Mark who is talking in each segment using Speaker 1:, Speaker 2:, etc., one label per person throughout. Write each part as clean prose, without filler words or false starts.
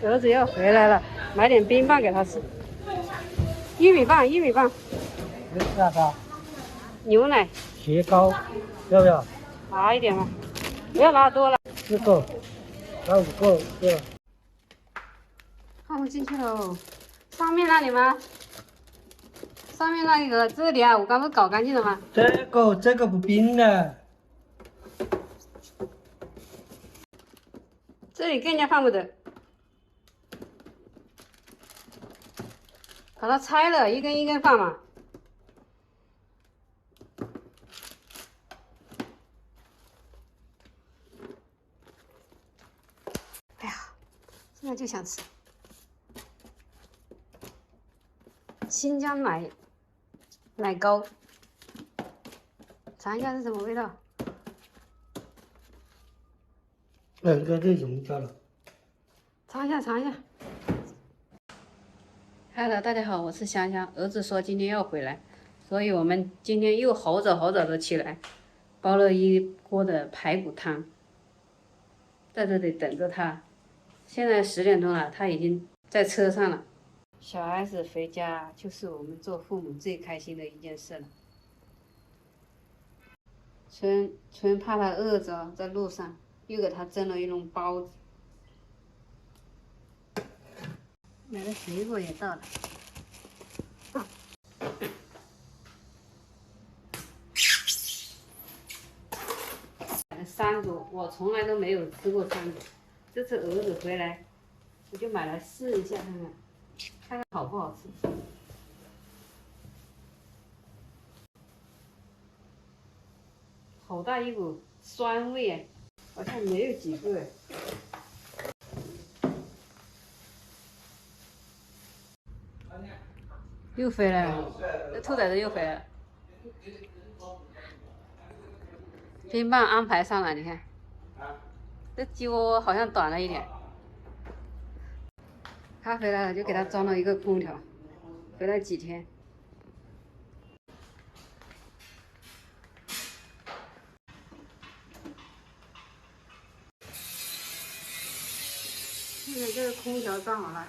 Speaker 1: 儿子要回来了，买点冰棒给他吃。玉米棒，玉米棒。
Speaker 2: 那啥？
Speaker 1: 牛奶。
Speaker 2: 雪糕，要不要？
Speaker 1: 拿一点吧，不要拿多了。
Speaker 2: 4个，拿5个，对吧？
Speaker 1: 放不进去喽。上面那里吗？上面那个这里啊，我刚不是搞干净了吗？
Speaker 2: 这个不冰的。
Speaker 1: 这里更加放不得。把它拆了，一根一根放嘛。哎呀，现在就想吃新疆奶糕，尝一下是什么味道？
Speaker 2: 应该这融掉了。
Speaker 1: 尝一下，尝一下。Hello， 大家好，我是香香。儿子说今天要回来，所以我们今天又好早的起来，煲了一锅的排骨汤，在这里等着他。现在10点钟了，他已经在车上了。小孩子回家就是我们做父母最开心的一件事了。春怕他饿着，在路上又给他蒸了一笼包子。买的水果也到了。买了3种，我从来都没有吃过3种。这次儿子回来，我就买来试一下看看好不好吃。好大一股酸味哎，好像没有几个哎。又回来了，这兔崽子又回来了。冰棒安排上了，你看，这鸡窝好像短了一点。他回来了，就给他装了一个空调，回来几天。现在这个空调装好了，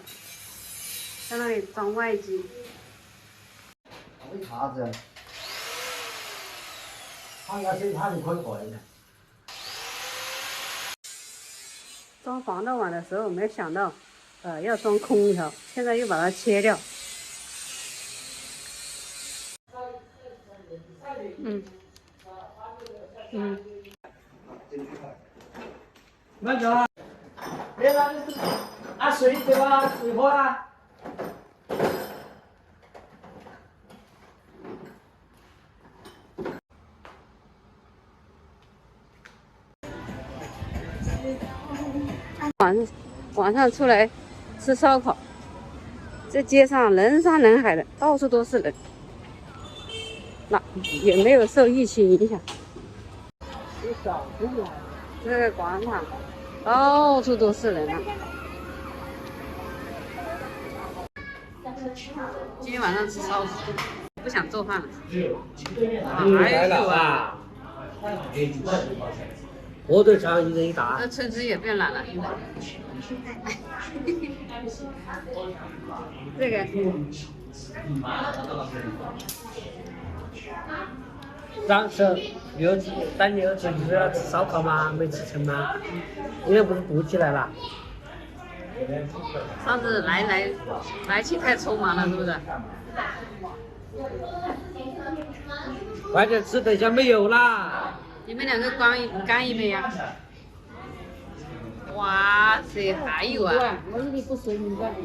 Speaker 1: 在那里装外机。
Speaker 2: 为啥子？他要是他就可以过来的。
Speaker 1: 装防盗网的时候没想到，要装空调，现在又把它切掉。
Speaker 2: 慢走啊！别让水对吧？水泼了。晚上出来吃烧烤，这街上人山人海的，到处都是人，那也没有受疫情影响。这个广场到处都是人啊。今天晚上吃烧烤，不想做饭了。来了啊！火腿肠1人1打。
Speaker 1: 那春枝也变懒了，现在。这个。
Speaker 2: 当时儿子带你儿子就是要吃烧烤吗？没吃成吗？今天不是补起来了？
Speaker 1: 上次来去太匆忙了，是不是？
Speaker 2: 快点吃，等一下没有啦。
Speaker 1: 你们2个干一杯呀！哇塞，还有啊！我一点不随你干。